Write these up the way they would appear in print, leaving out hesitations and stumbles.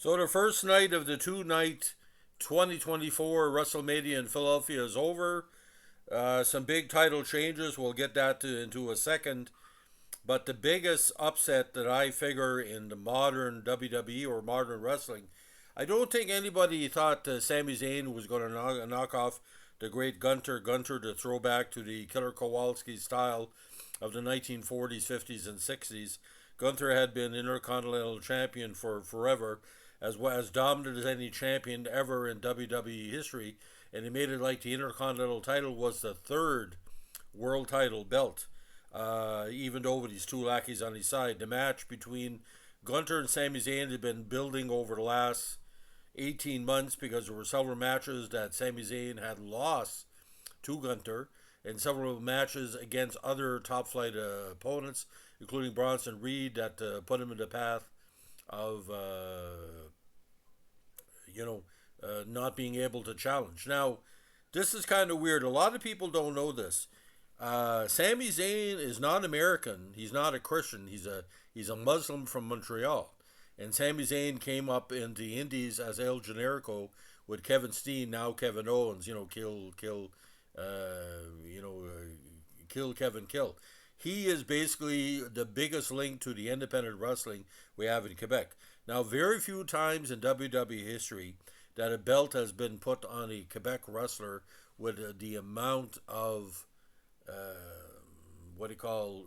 So the first night of the two-night 2024 WrestleMania in Philadelphia is over. Some big title changes. We'll get into a second. But the biggest upset that I figure in the modern WWE or modern wrestling, I don't think anybody thought Sami Zayn was going to knock off the great Gunther. Gunther, to throw back to the Killer Kowalski style of the 1940s, 50s, and 60s. Gunther had been Intercontinental Champion for forever, as well as dominant as any champion ever in WWE history, and he made it like the Intercontinental title was the third world title belt, even though with these two lackeys on his side. The match between Gunther and Sami Zayn had been building over the last 18 months because there were several matches that Sami Zayn had lost to Gunther and several matches against other top flight opponents, including Bronson Reed, that put him in the path of not being able to challenge. Now, this is kind of weird. A lot of people don't know this. Sami Zayn is not American. He's not a Christian. He's a Muslim from Montreal. And Sami Zayn came up in the Indies as El Generico with Kevin Steen, now Kevin Owens. Kill Kevin Kill. He is basically the biggest link to the independent wrestling we have in Quebec. Now, very few times in WWE history that a belt has been put on a Quebec wrestler with the amount of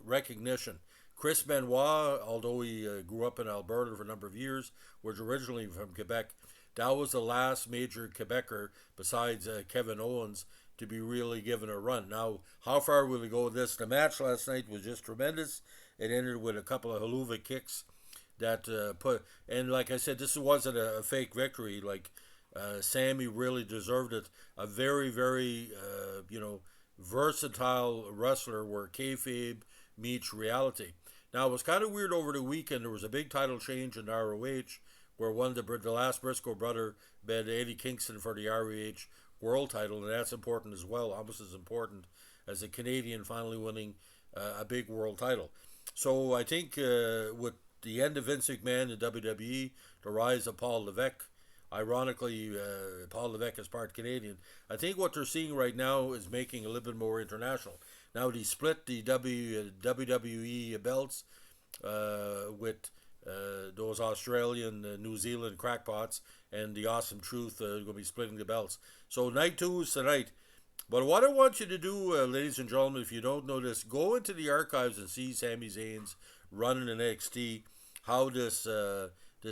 recognition. Chris Benoit, although he grew up in Alberta for a number of years, was originally from Quebec. That was the last major Quebecer besides Kevin Owens to be really given a run. Now, how far will we go with this? The match last night was just tremendous. It ended with a couple of haluva kicks that and like I said, this wasn't a fake victory. Like, Sammy really deserved it. A very, very, versatile wrestler where kayfabe meets reality. Now, it was kind of weird over the weekend. There was a big title change in ROH where the last Briscoe brother bet Eddie Kingston for the ROH world title, and that's important as well, almost as important as a Canadian finally winning a big world title. So I think with the end of Vince McMahon in WWE, the rise of Paul Levesque, ironically, Paul Levesque is part Canadian. I think what they're seeing right now is making a little bit more international. Now they split the WWE belts with those Australian, New Zealand crackpots, and the Awesome Truth going to be splitting the belts. So night two is tonight. But what I want you to do, ladies and gentlemen, if you don't know this, go into the archives and see Sami Zayn's run in NXT, how this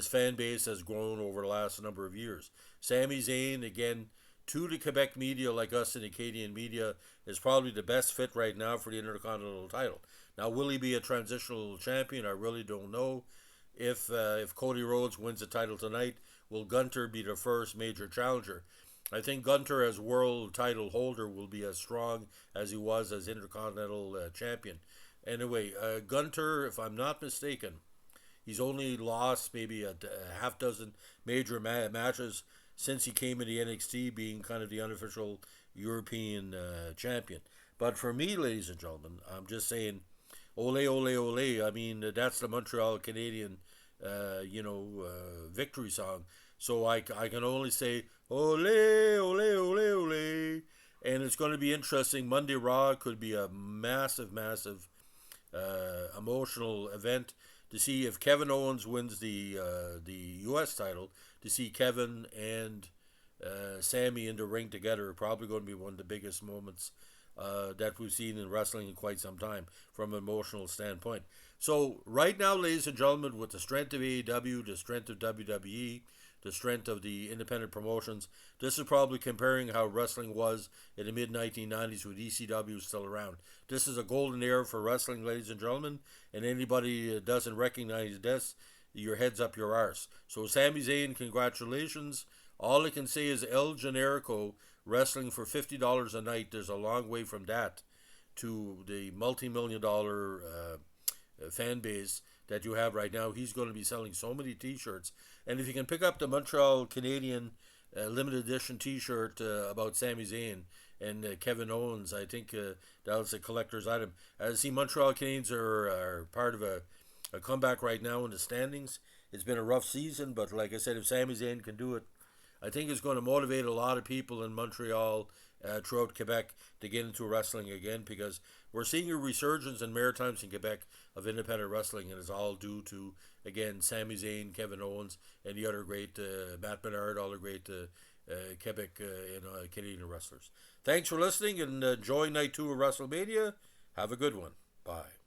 fan base has grown over the last number of years. Sami Zayn, again, to the Quebec media like us in the Canadian media, is probably the best fit right now for the Intercontinental title. Now, will he be a transitional champion? I really don't know. If Cody Rhodes wins the title tonight, will Gunther be the first major challenger? I think Gunther as world title holder will be as strong as he was as Intercontinental champion. Anyway, Gunther, if I'm not mistaken, he's only lost maybe a half dozen major matches since he came into NXT, being kind of the unofficial European champion. But for me, ladies and gentlemen, I'm just saying, ole, ole, ole. I mean, that's the Montreal Canadian, victory song. So I can only say, ole, ole, ole, ole. And it's going to be interesting. Monday Raw could be a massive, massive emotional event to see if Kevin Owens wins the U.S. title, to see Kevin and Sammy in the ring together. Probably going to be one of the biggest moments that we've seen in wrestling in quite some time from an emotional standpoint. So right now, ladies and gentlemen, with the strength of AEW, the strength of WWE, the strength of the independent promotions, this is probably comparing how wrestling was in the mid-1990s with ECW still around. This is a golden era for wrestling, ladies and gentlemen, and anybody that doesn't recognize this, your head's up your arse. So Sami Zayn, congratulations. All I can say is El Generico wrestling for $50 a night. There's a long way from that to the multi-million-dollar fan base that you have right now. He's going to be selling so many T-shirts, and if you can pick up the Montreal Canadian limited edition T-shirt about Sami Zayn and Kevin Owens, I think that was a collector's item. I see Montreal Canadiens are part of a comeback right now in the standings. It's been a rough season, but like I said, if Sami Zayn can do it, I think it's going to motivate a lot of people in Montreal, throughout Quebec, to get into wrestling again, because we're seeing a resurgence in Maritimes and Quebec of independent wrestling, and it's all due to, again, Sami Zayn, Kevin Owens, and the other great Matt Bernard, all the great Quebec Canadian wrestlers. Thanks for listening, and enjoy night 2 of WrestleMania. Have a good one. Bye.